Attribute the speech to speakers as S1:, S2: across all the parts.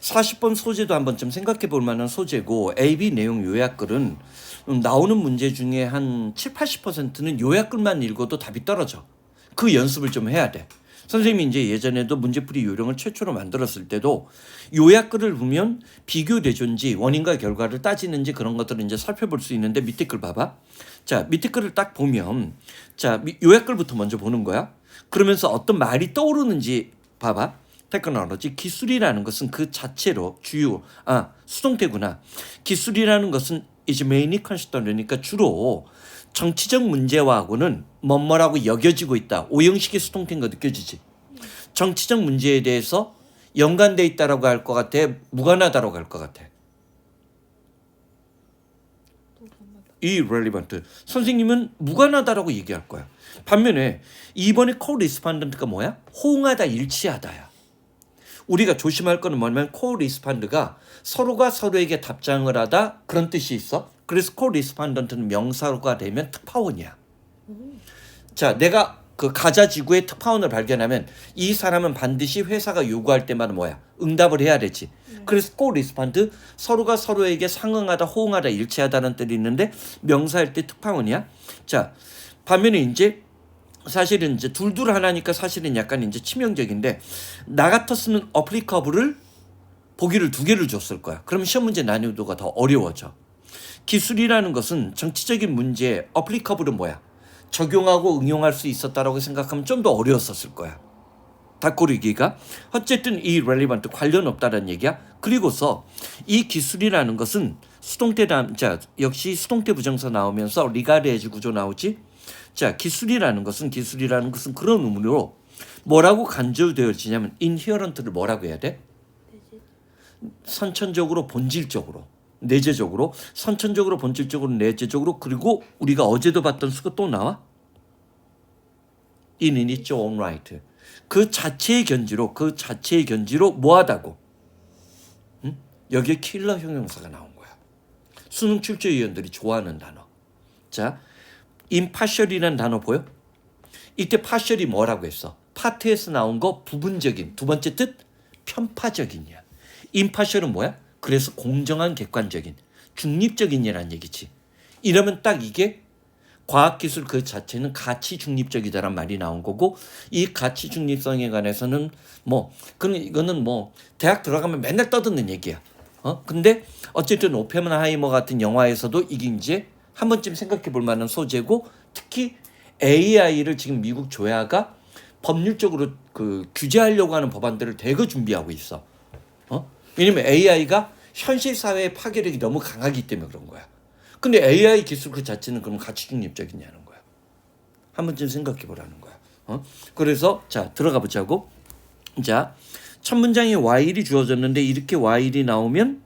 S1: 40번 소재도 한번 좀 생각해 볼 만한 소재고 AB 내용 요약글은 나오는 문제 중에 한 7, 80%는 요약글만 읽어도 답이 떨어져. 그 연습을 좀 해야 돼. 선생님이 이제 예전에도 문제풀이 요령을 최초로 만들었을 때도 요약글을 보면 비교 대조인지 원인과 결과를 따지는지 그런 것들을 이제 살펴볼 수 있는데 밑에 글 봐봐. 자, 밑에 글을 딱 보면 자, 요약글부터 먼저 보는 거야. 그러면서 어떤 말이 떠오르는지 봐봐. 테크놀로지 기술이라는 것은 그 자체로 수동태구나. 기술이라는 것은 is mainly considered 그러니까 주로 정치적 문제와하고는 뭐뭐라고 여겨지고 있다. 오형식의 수동태인 거 느껴지지? 정치적 문제에 대해서 연관돼 있다라고 할 것 같아? 무관하다라고 할 것 같아? irrelevant. 선생님은 무관하다라고 얘기할 거야. 반면에 이번에 co-respondent가 뭐야? 호응하다, 일치하다야. 우리가 조심할 거는 뭐냐면 co-respondent가 서로가 서로에게 답장을 하다 그런 뜻이 있어. 그래서 co-respondent는 명사가 되면 특파원이야. 자, 내가 그 가자지구의 특파원을 발견하면 이 사람은 반드시 회사가 요구할 때마다 뭐야? 응답을 해야 되지. 그래서 co-respond 서로가 서로에게 상응하다, 호응하다, 일치하다는 뜻이 있는데 명사일 때 특파원이야. 자, 반면에 이제 사실은 이제 둘둘 하나니까 사실은 약간 이제 치명적인데 나 같았으면 어플리커블을 보기를 2개를 줬을 거야. 그러면 시험 문제 난이도가 더 어려워져. 기술이라는 것은 정치적인 문제에 어플리커블은 뭐야? 적용하고 응용할 수 있었다라고 생각하면 좀 더 어려웠었을 거야. 닭고르기가 어쨌든 이 relevant 관련 없다는 얘기야. 그리고서 이 기술이라는 것은 수동태 자 역시 수동태 부정사 나오면서 리가레즈 구조 나오지. 자, 기술이라는 것은 그런 의미로 뭐라고 간주되어지냐면 inherent를 뭐라고 해야 돼? 선천적으로, 본질적으로, 내재적으로, 선천적으로, 본질적으로, 내재적으로. 그리고 우리가 어제도 봤던 수가 또 나와? in its own right. 그 자체의 견지로 뭐하다고? 응? 여기에 킬러 형용사가 나온 거야. 수능 출제위원들이 좋아하는 단어. 자, impartial이라는 단어 보여? 이때 partial이 뭐라고 했어? 파트에서 나온 거 부분적인. 두 번째 뜻 편파적인이야. impartial은 뭐야? 그래서 공정한, 객관적인, 중립적인이라는 얘기지. 이러면 딱 이게 과학기술 그 자체는 가치 중립적이다란 말이 나온 거고 이 가치 중립성에 관해서는 이거는 대학 들어가면 맨날 떠드는 얘기야. 근데 어쨌든 오펜하이머 같은 영화에서도 이게 이제 한 번쯤 생각해 볼 만한 소재고 특히 AI를 지금 미국 조야가 법률적으로 그 규제하려고 하는 법안들을 대거 준비하고 있어. 왜냐면 AI가 현실 사회의 파괴력이 너무 강하기 때문에 그런 거야. 근데 AI 기술 그 자체는 그럼 가치 중립적이냐는 거야. 한 번쯤 생각해 보라는 거야. 그래서 자, 들어가 보자고. 자, 첫 문장에 while이 주어졌는데 이렇게 while이 나오면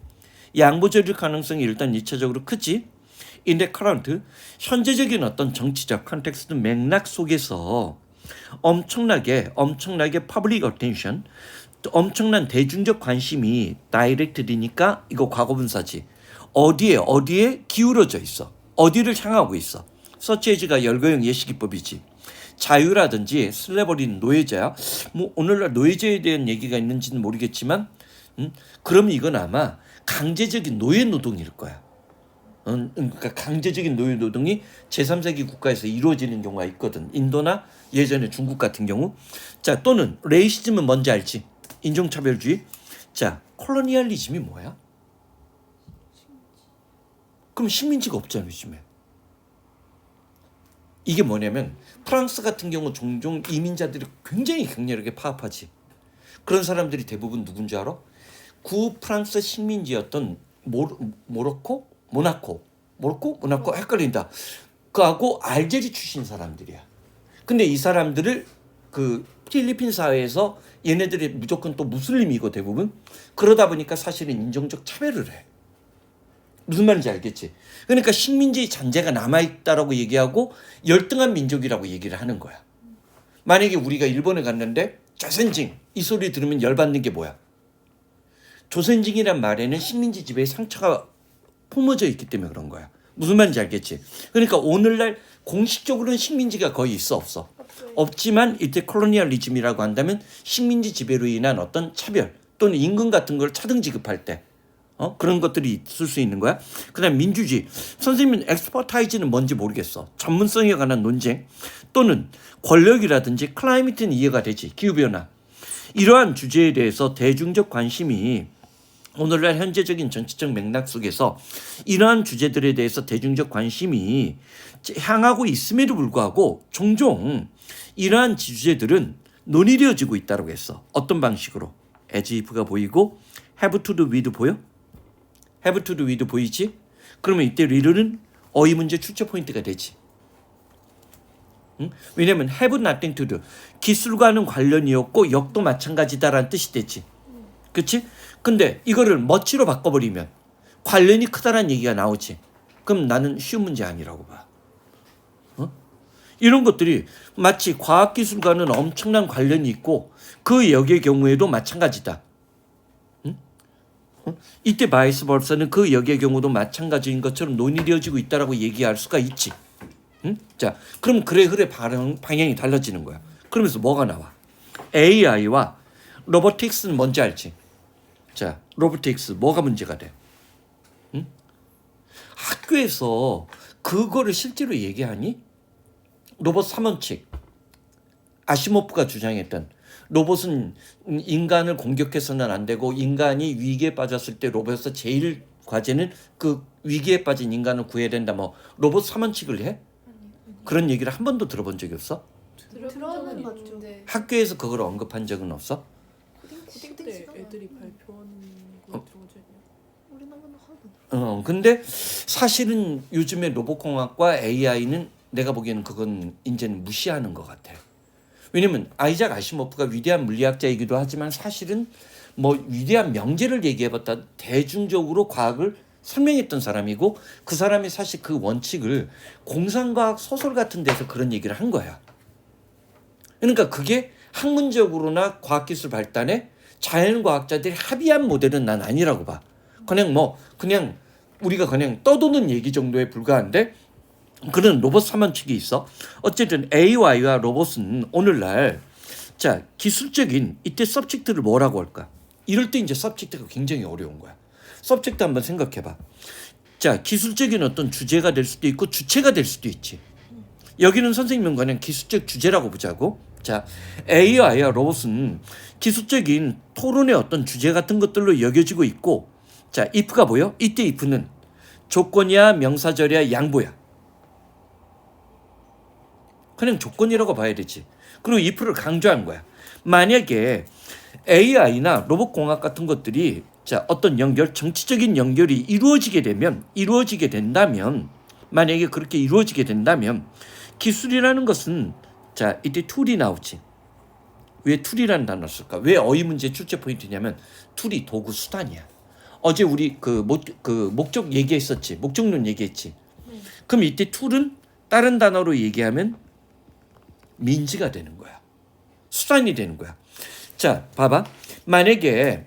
S1: 양보절일 가능성이 일단 2차적으로 크지. in the current 현재적인 어떤 정치적 컨텍스트 맥락 속에서 엄청나게 public attention 엄청난 대중적 관심이 directed니까 이거 과거분사지. 어디에 기울어져 있어. 어디를 향하고 있어. 서치에즈가 열거형 예시기법이지. 자유라든지 슬래버리는 노예자야. 오늘날 노예제에 대한 얘기가 있는지는 모르겠지만 그럼 이건 아마 강제적인 노예 노동일 거야. 그러니까 강제적인 노예 노동이 제3세계 국가에서 이루어지는 경우가 있거든. 인도나 예전에 중국 같은 경우. 자, 또는 레이시즘은 뭔지 알지? 인종차별주의. 자, 콜로니얼리즘이 뭐야? 그럼 식민지가 없잖아 요즘에. 이게 뭐냐면 프랑스 같은 경우 종종 이민자들이 굉장히 강렬하게 파업하지. 그런 사람들이 대부분 누군지 알아? 구 프랑스 식민지였던 모나코 헷갈린다. 그하고 알제리 출신 사람들이야. 근데 이 사람들을 그 필리핀 사회에서 얘네들이 무조건 또 무슬림이고 대부분 그러다 보니까 사실은 인종적 차별을 해. 무슨 말인지 알겠지? 그러니까 식민지 잔재가 남아있다라고 얘기하고 열등한 민족이라고 얘기를 하는 거야. 만약에 우리가 일본에 갔는데 조선징 이 소리 들으면 열받는 게 뭐야? 조선징이란 말에는 식민지 지배의 상처가 품어져 있기 때문에 그런 거야. 무슨 말인지 알겠지? 그러니까 오늘날 공식적으로는 식민지가 거의 있어 없어? 없지만 이때 콜로니얼리즘이라고 한다면 식민지 지배로 인한 어떤 차별 또는 임금 같은 걸 차등 지급할 때 그런 것들이 있을 수 있는 거야. 그다음 민주주의. 선생님은 엑스퍼타이즈는 뭔지 모르겠어. 전문성에 관한 논쟁 또는 권력이라든지 클라이밋은 이해가 되지. 기후변화. 이러한 주제에 대해서 대중적 관심이 오늘날 현재적인 정치적 맥락 속에서 이러한 주제들에 대해서 대중적 관심이 향하고 있음에도 불구하고 종종 이러한 주제들은 논의되어지고 있다고 했어. 어떤 방식으로? as if가 보이고 have to do with 보여? have to do with 보이지? 그러면 이때 will은 어휘 문제 출제 포인트가 되지. 응? 왜냐면 have nothing to do 기술과는 관련이었고 역도 마찬가지다라는 뜻이 되지. 그렇지? 근데 이거를 much로 바꿔버리면 관련이 크다라는 얘기가 나오지. 그럼 나는 쉬운 문제 아니라고 봐. 이런 것들이 마치 과학기술과는 엄청난 관련이 있고 그 역의 경우에도 마찬가지다. 이때 바이스 벌서는 그 역의 경우도 마찬가지인 것처럼 논의되어지고 있다라고 얘기할 수가 있지. 자, 그럼 그래 방향이 달라지는 거야. 그러면서 뭐가 나와? AI와 로보틱스는 뭔지 알지? 자, 로보틱스 뭐가 문제가 돼? 학교에서 그거를 실제로 얘기하니? 로봇 3원칙. 아시모프가 주장했던 로봇은 인간을 공격해서는 안 되고 인간이 위기에 빠졌을 때 로봇에서 제일 과제는 그 위기에 빠진 인간을 구해야 된다. 뭐 로봇 3원칙을 해? 그런 얘기를 한 번도 들어본 적이 없어?
S2: 들어는 봤죠.
S1: 학교에서 그걸 언급한 적은 없어?
S2: 코딩 때 애들이 발표하는 거 들어오지 않냐? 우리는 한 번도 하나도.
S1: 근데 사실은 요즘에 로봇공학과 AI는 내가 보기에는 그건 이제는 무시하는 것 같아. 왜냐면 아이작 아시모프가 위대한 물리학자이기도 하지만 사실은 뭐 위대한 명제를 얘기해봤다 대중적으로 과학을 설명했던 사람이고 그 사람이 사실 그 원칙을 공상과학 소설 같은 데서 그런 얘기를 한 거야. 그러니까 그게 학문적으로나 과학기술 발달에 자연과학자들이 합의한 모델은 난 아니라고 봐. 그냥 우리가 그냥 떠도는 얘기 정도에 불과한데 그런 로봇 3원칙이 있어. 어쨌든 AI와 로봇은 오늘날 자 기술적인 이때 서브젝트를 뭐라고 할까? 이럴 때 이제 서브젝트가 굉장히 어려운 거야. 서브젝트 한번 생각해봐. 자 기술적인 어떤 주제가 될 수도 있고 주체가 될 수도 있지. 여기는 선생님은 그냥 기술적 주제라고 보자고. 자 AI와 로봇은 기술적인 토론의 어떤 주제 같은 것들로 여겨지고 있고 자 if가 뭐요? 이때 if는 조건이야 명사절이야 양보야. 그냥 조건이라고 봐야 되지. 그리고 if를 강조한 거야. 만약에 AI나 로봇공학 같은 것들이 자 어떤 연결, 정치적인 연결이 이루어지게 된다면 만약에 그렇게 이루어지게 된다면 기술이라는 것은 자 이때 툴이 나오지. 왜 툴이라는 단어를 쓸까? 왜 어휘 문제 출제 포인트냐면 툴이 도구 수단이야. 어제 우리 목적 얘기했었지. 목적론 얘기했지. 그럼 이때 툴은 다른 단어로 얘기하면 민지가 되는 거야. 수단이 되는 거야. 자, 봐봐. 만약에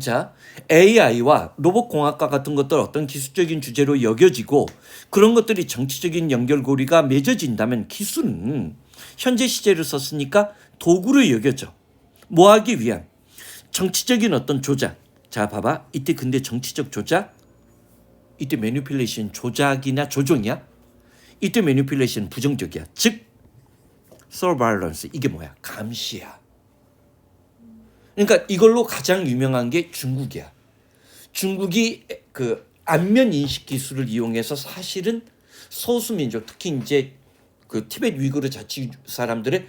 S1: 자 AI와 로봇공학과 같은 것들 어떤 기술적인 주제로 여겨지고 그런 것들이 정치적인 연결고리가 맺어진다면 기술은 현재 시제를 썼으니까 도구로 여겨져. 뭐 하기 위한? 정치적인 어떤 조작. 자, 봐봐. 이때 근데 정치적 조작? 이때 매니플레이션 조작이나 조종이야? 이때 매니플레이션 부정적이야. 즉 서바일런스 이게 뭐야? 감시야. 그러니까 이걸로 가장 유명한 게 중국이야. 중국이 그 안면 인식 기술을 이용해서 사실은 소수민족 특히 이제 그 티베트 위구르 자치 사람들의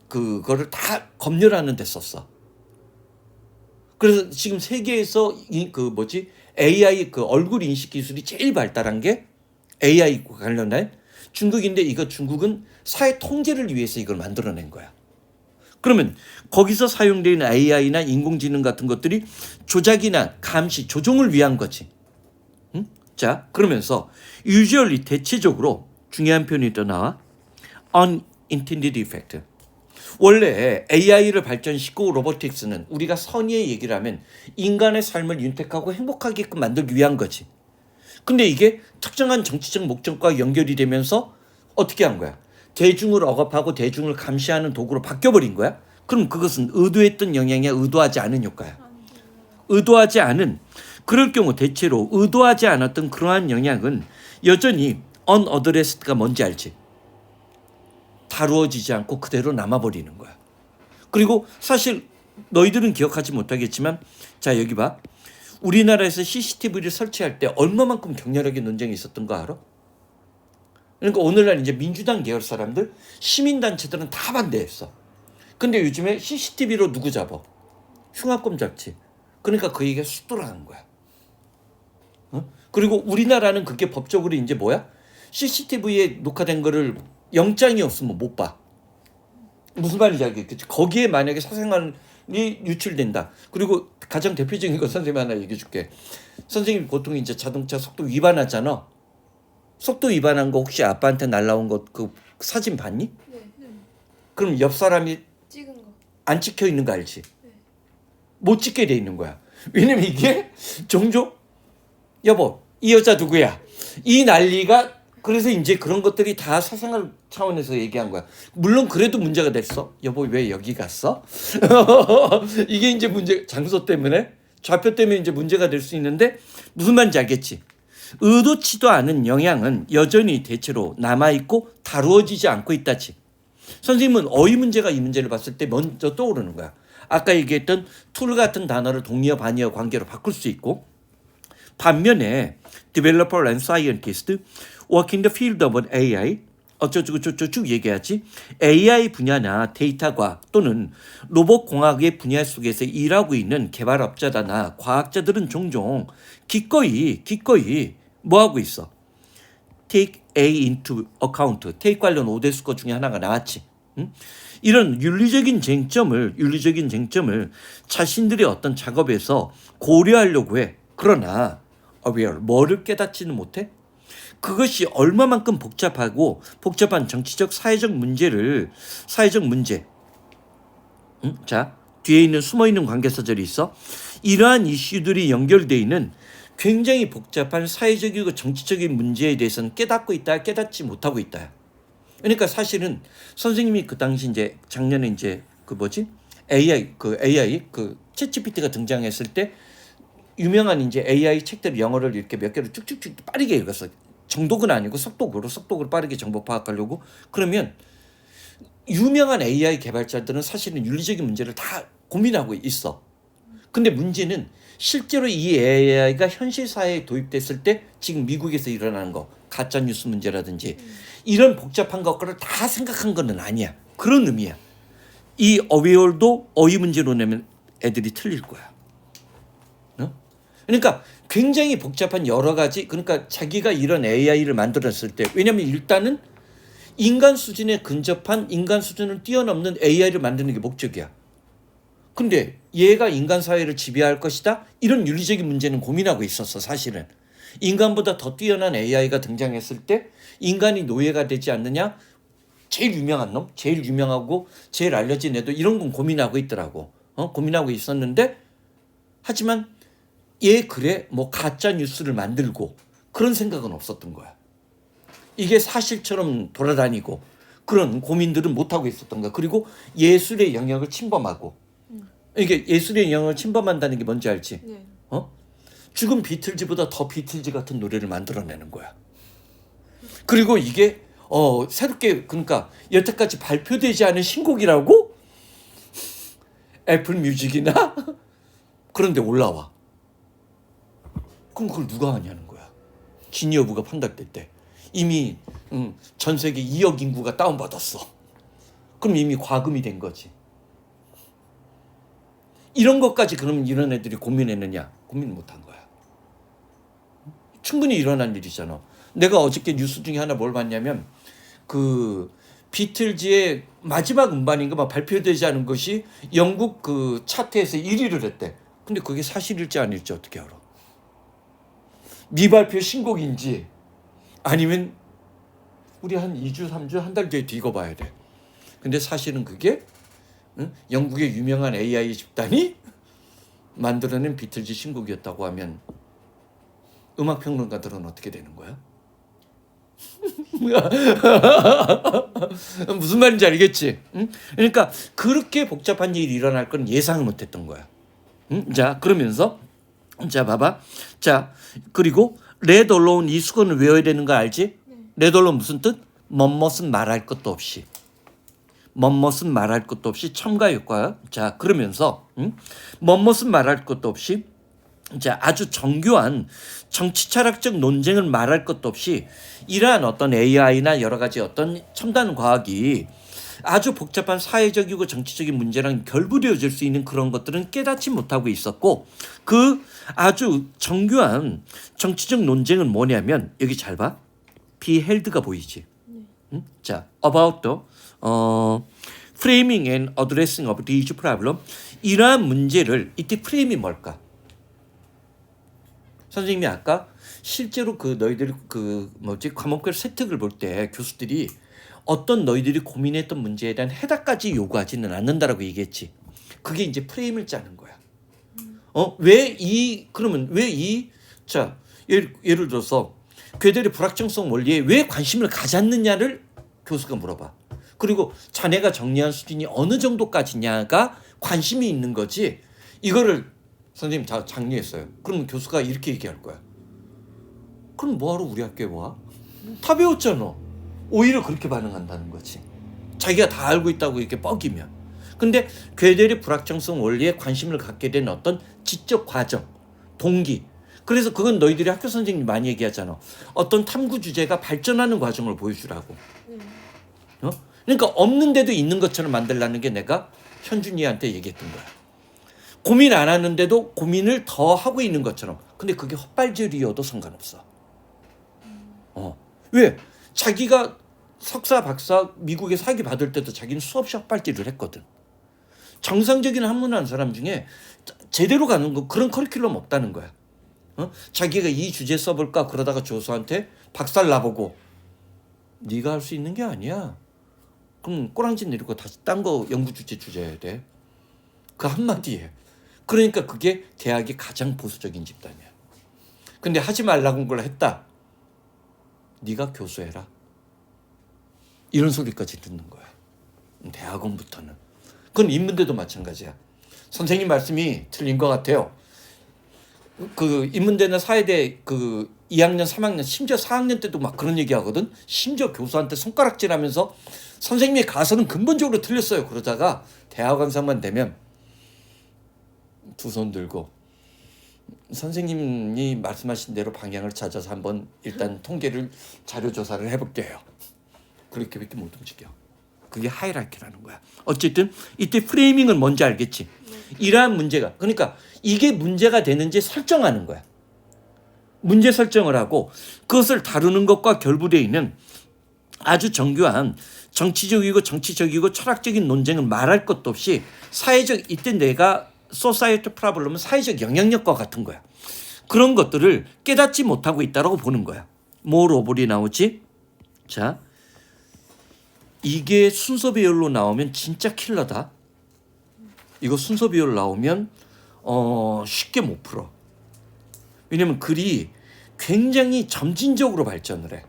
S1: 그거를 다 검열하는 데 썼어. 그래서 지금 세계에서 AI 그 얼굴 인식 기술이 제일 발달한 게 AI과 관련된 중국인데 이거 중국은 사회 통제를 위해서 이걸 만들어낸 거야. 그러면 거기서 사용되는 AI나 인공지능 같은 것들이 조작이나 감시, 조종을 위한 거지. 응? 자, 그러면서 usually 대체적으로 중요한 표현이 또 나와. unintended effect. 원래 AI를 발전시키고 로보틱스는 우리가 선의의 얘기를 하면 인간의 삶을 윤택하고 행복하게끔 만들기 위한 거지. 근데 이게 특정한 정치적 목적과 연결이 되면서 어떻게 한 거야? 대중을 억압하고 대중을 감시하는 도구로 바뀌어버린 거야? 그럼 그것은 의도했던 영향이야? 의도하지 않은 효과야? 의도하지 않은 그럴 경우 대체로 의도하지 않았던 그러한 영향은 여전히 unaddressed가 뭔지 알지? 다루어지지 않고 그대로 남아버리는 거야. 그리고 사실 너희들은 기억하지 못하겠지만 자 여기 봐. 우리나라에서 CCTV를 설치할 때 얼마만큼 격렬하게 논쟁이 있었던 거 알아? 그러니까 오늘날 이제 민주당 계열 사람들, 시민단체들은 다 반대했어. 근데 요즘에 CCTV로 누구 잡아? 흉악범 잡지. 그러니까 그 얘기가 쑥 돌아간 거야. 어? 그리고 우리나라는 그게 법적으로 이제 뭐야? CCTV에 녹화된 거를 영장이 없으면 못 봐. 무슨 말인지 알겠지? 거기에 만약에 사생활이 유출된다. 그리고 가장 대표적인 거 선생님 하나 얘기해 줄게. 선생님 보통 이제 자동차 속도 위반하잖아. 속도 위반한 거 혹시 아빠한테 날라온 거 그 사진 봤니?
S2: 네.
S1: 그럼 옆 사람이
S2: 찍은 거.
S1: 안 찍혀 있는 거 알지?
S2: 네.
S1: 못 찍게 돼 있는 거야. 왜냐면 이게 종종 여보 이 여자 누구야? 이 난리가 그래서 이제 그런 것들이 다 사생활 차원에서 얘기한 거야. 물론 그래도 문제가 됐어. 여보 왜 여기 갔어? 이게 이제 문제 장소 때문에 좌표 때문에 이제 문제가 될 수 있는데 무슨 말인지 알겠지? 의도치도 않은 영향은 여전히 대체로 남아있고 다루어지지 않고 있다지. 선생님은 어휘 문제가 이 문제를 봤을 때 먼저 떠오르는 거야. 아까 얘기했던 툴 같은 단어를 동의어 반의어 관계로 바꿀 수 있고 반면에 developer and scientist work in the field of AI 어쩌고저쩌고 얘기하지. AI 분야나 데이터과 또는 로봇공학의 분야 속에서 일하고 있는 개발업자다나 과학자들은 종종 기꺼이 뭐 하고 있어? Take A into account. Take 관련 오대수거 중에 하나가 나왔지. 응? 이런 윤리적인 쟁점을 자신들의 어떤 작업에서 고려하려고 해. 그러나 뭐를 깨닫지는 못해? 그것이 얼마만큼 복잡한 정치적 사회적 문제 응? 자 뒤에 있는 숨어있는 관계사절이 있어. 이러한 이슈들이 연결되어 있는 굉장히 복잡한 사회적이고 정치적인 문제에 대해서는 깨닫고 있다, 깨닫지 못하고 있다. 그러니까 사실은 선생님이 그 당시 이제 작년에 이제 AI 챗GPT가 등장했을 때 유명한 이제 AI 책들 영어를 이렇게 몇 개를 쭉쭉쭉 빠르게 읽었어. 정독은 아니고 속독으로 빠르게 정보 파악하려고. 그러면 유명한 AI 개발자들은 사실은 윤리적인 문제를 다 고민하고 있어. 근데 문제는 실제로 이 AI가 현실 사회에 도입됐을 때 지금 미국에서 일어나는 거 가짜 뉴스 문제라든지 이런 복잡한 것들을 다 생각한 건 아니야. 그런 의미야. 이 어웨어도 어휘 문제로 내면 애들이 틀릴 거야. 어? 그러니까 굉장히 복잡한 여러 가지 그러니까 자기가 이런 AI를 만들었을 때 왜냐면 일단은 인간 수준에 근접한 인간 수준을 뛰어넘는 AI를 만드는 게 목적이야. 근데 얘가 인간 사회를 지배할 것이다? 이런 윤리적인 문제는 고민하고 있었어 사실은. 인간보다 더 뛰어난 AI가 등장했을 때 인간이 노예가 되지 않느냐? 제일 유명한 놈, 제일 유명하고 제일 알려진 애도 이런 건 고민하고 있더라고. 고민하고 있었는데 하지만 얘 그래 뭐 가짜 뉴스를 만들고 그런 생각은 없었던 거야. 이게 사실처럼 돌아다니고 그런 고민들은 못하고 있었던 거야. 그리고 예술의 영역을 침범하고 이게 예술의 영역을 침범한다는 게 뭔지 알지?
S2: 네.
S1: 죽은 비틀즈보다 더 비틀즈 같은 노래를 만들어내는 거야. 그리고 이게 새롭게 그러니까 여태까지 발표되지 않은 신곡이라고? 애플 뮤직이나 그런데 올라와. 그럼 그걸 누가 하냐는 거야. 진위 여부가 판단될 때 이미 전 세계 2억 인구가 다운받았어. 그럼 이미 과금이 된 거지. 이런 것까지 그럼 이런 애들이 고민했느냐? 고민 못한 거야. 충분히 일어난 일이잖아. 내가 어저께 뉴스 중에 하나 뭘 봤냐면 그 비틀즈의 마지막 음반인가 막 발표되지 않은 것이 영국 그 차트에서 1위를 했대. 근데 그게 사실일지 아닐지 어떻게 알아? 미발표 신곡인지 아니면 우리 한 2주, 3주, 한 달 뒤에 뒤거 봐야 돼. 근데 사실은 그게 영국의 유명한 AI 집단이 만들어낸 비틀즈 신곡이었다고 하면 음악평론가들은 어떻게 되는 거야? 무슨 말인지 알겠지? 응? 그러니까 그렇게 복잡한 일이 일어날 건 예상을 못했던 거야. 자 그러면서 자 봐봐. 자 그리고 let alone 이 수건을 외워야 되는 거 알지? let alone 무슨 뜻? 멋멋은 말할 것도 없이. 멋멋은 말할 것도 없이 첨가 효과야. 자 그러면서 멋멋은 말할 것도 없이 자 아주 정교한 정치 철학적 논쟁을 말할 것도 없이 이러한 어떤 AI나 여러 가지 어떤 첨단 과학이 아주 복잡한 사회적이고 정치적인 문제랑 결부되어질 수 있는 그런 것들은 깨닫지 못하고 있었고 그 아주 정교한 정치적 논쟁은 뭐냐면 여기 잘 봐. be held가 보이지. 자 about the framing and addressing of the issue problem 이러한 문제를 이때 프레임이 뭘까? 선생님이 아까 실제로 그 너희들이 그 뭐지 과목별 세특을 볼 때 교수들이 어떤 너희들이 고민했던 문제에 대한 해답까지 요구하지는 않는다라고 얘기했지. 그게 이제 프레임을 짜는 거야. 그러면 왜 이 자 예를 들어서 괴델의 불확정성 원리에 왜 관심을 가졌느냐를 교수가 물어봐. 그리고 자네가 정리한 수준이 어느 정도까지냐가 관심이 있는 거지. 이거를 선생님 다 장려했어요. 그러면 교수가 이렇게 얘기할 거야. 그럼 뭐하러 우리 학교에 와? 다 배웠잖아. 오히려 그렇게 반응한다는 거지. 자기가 다 알고 있다고 이렇게 뻐기면. 근데 괴델의 불확정성 원리에 관심을 갖게 된 어떤 지적 과정, 동기. 그래서 그건 너희들이 학교 선생님이 많이 얘기하잖아. 어떤 탐구 주제가 발전하는 과정을 보여주라고. 그러니까 없는데도 있는 것처럼 만들라는 게 내가 현준이한테 얘기했던 거야. 고민 안 하는데도 고민을 더 하고 있는 것처럼. 근데 그게 헛발질이어도 상관없어. 왜? 자기가 석사, 박사 미국에 사기 받을 때도 자기는 수없이 헛발질을 했거든. 정상적인 학문하는 사람 중에 제대로 가는 거 그런 커리큘럼 없다는 거야. 자기가 이 주제 써볼까 그러다가 교수한테 박살 나보고 네가 할 수 있는 게 아니야. 그럼 꼬랑지 내리고 다시 딴 거 연구 주제 해야 돼. 그 한마디에. 그러니까 그게 대학의 가장 보수적인 집단이야. 근데 하지 말라고 한 걸 했다. 네가 교수해라. 이런 소리까지 듣는 거야. 대학원부터는. 그건 인문대도 마찬가지야. 선생님 말씀이 틀린 것 같아요. 그 인문대나 사회대 그 2학년, 3학년, 심지어 4학년 때도 막 그런 얘기 하거든. 심지어 교수한테 손가락질하면서 선생님의 가설은 근본적으로 틀렸어요. 그러다가 대학원생만 되면 두 손 들고 선생님이 말씀하신 대로 방향을 찾아서 한번 일단 통계를 자료 조사를 해볼게요. 그렇게밖에 못 움직여. 그게 하이라키라는 거야. 어쨌든 이때 프레이밍은 뭔지 알겠지? 이러한 문제가 그러니까 이게 문제가 되는지 설정하는 거야. 문제 설정을 하고 그것을 다루는 것과 결부되어 있는 아주 정교한 정치적이고 철학적인 논쟁을 말할 것도 없이 사회적 이때 내가 소사이어티 프로블럼은 사회적 영향력과 같은 거야. 그런 것들을 깨닫지 못하고 있다고 보는 거야. 모로볼이 나오지? 자, 이게 순서 배열로 나오면 진짜 킬러다. 이거 순서 배열 나오면 쉽게 못 풀어. 왜냐면 글이 굉장히 점진적으로 발전을 해.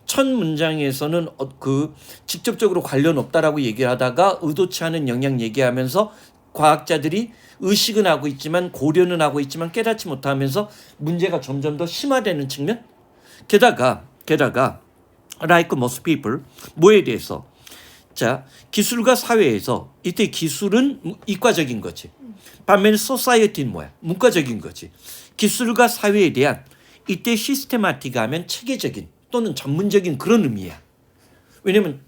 S1: 첫 문장에서는 그 직접적으로 관련 없다라고 얘기하다가 의도치 않은 영향 얘기하면서 과학자들이 의식은 하고 있지만 고려는 하고 있지만 깨닫지 못하면서 문제가 점점 더 심화되는 측면. 게다가 like most people 뭐에 대해서 자 기술과 사회에서 이때 기술은 이과적인 거지. 반면에 society는 뭐야? 문과적인 거지. 기술과 사회에 대한 이때 시스테마틱하면 체계적인 또는 전문적인 그런 의미야. 왜냐면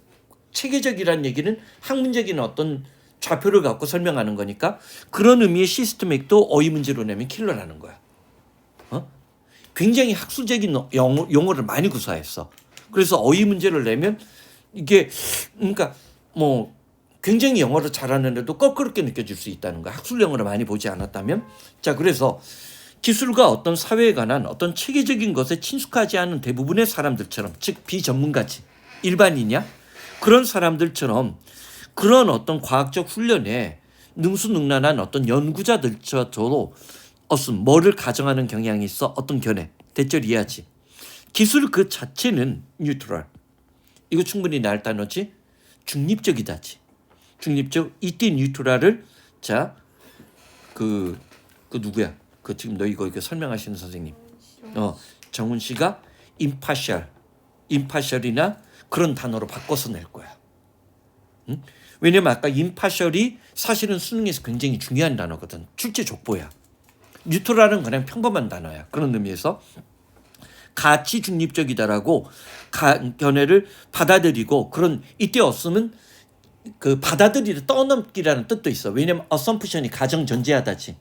S1: 체계적이라는 얘기는 학문적인 어떤 좌표를 갖고 설명하는 거니까 그런 의미의 시스테믹도 어휘 문제로 내면 킬러라는 거야. 굉장히 학술적인 용어를 많이 구사했어. 그래서 어휘 문제를 내면 이게 그러니까 뭐 굉장히 영어를 잘하는데도 껄끄럽게 느껴질 수 있다는 거야. 학술 영어를 많이 보지 않았다면. 자 그래서 기술과 어떤 사회에 관한 어떤 체계적인 것에 친숙하지 않은 대부분의 사람들처럼 즉 비전문가지 일반인이야 그런 사람들처럼 그런 어떤 과학적 훈련에 능수능란한 어떤 연구자들조차도 뭐를 가정하는 경향이 있어 어떤 견해 대절 이해하지. 기술 그 자체는 뉴트럴. 이거 충분히 나을 단어지. 중립적이다지. 중립적 이때 뉴트럴을 자 그 누구야? 그 지금 너 이거 설명하시는 선생님. 정훈 씨가 impartial이나 그런 단어로 바꿔서 낼 거야. 응? 왜냐면 아까 impartial이 사실은 수능에서 굉장히 중요한 단어거든. 출제 족보야. 뉴트럴은 그냥 평범한 단어야. 그런 의미에서 가치 중립적이다라고 견해를 받아들이고 그런 이때 없으면 그 받아들이를 떠넘기라는 뜻도 있어. 왜냐면 assumption이 가정 전제하다지.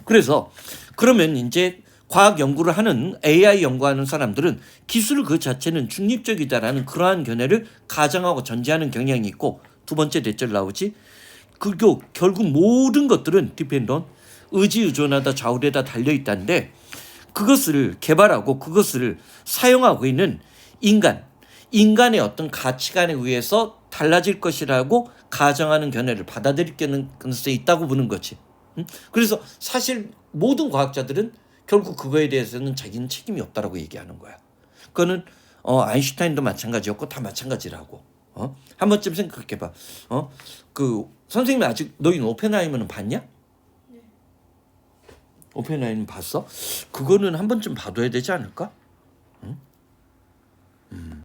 S1: 그래서 그러면 이제 과학 연구를 하는 AI 연구하는 사람들은 기술 그 자체는 중립적이다라는 그러한 견해를 가정하고 전제하는 경향이 있고 두 번째 대절 나오지. 그리고 결국 모든 것들은 depend on 의지의존하다 좌우되다 달려있다는데 그것을 개발하고 그것을 사용하고 있는 인간의 어떤 가치관에 의해서 달라질 것이라고 가정하는 견해를 받아들일 가능성이 있다고 보는 거지. 그래서 사실 모든 과학자들은 결국 그거에 대해서는 자기는 책임이 없다라고 얘기하는 거야. 그거는 아인슈타인도 마찬가지였고 다 마찬가지라고. 한 번쯤 생각해봐. 그 선생님이 아직 너희는 오펜하이머는 봤냐? 오펜하이머 봤어? 그거는 한 번쯤 봐둬야 되지 않을까? 응?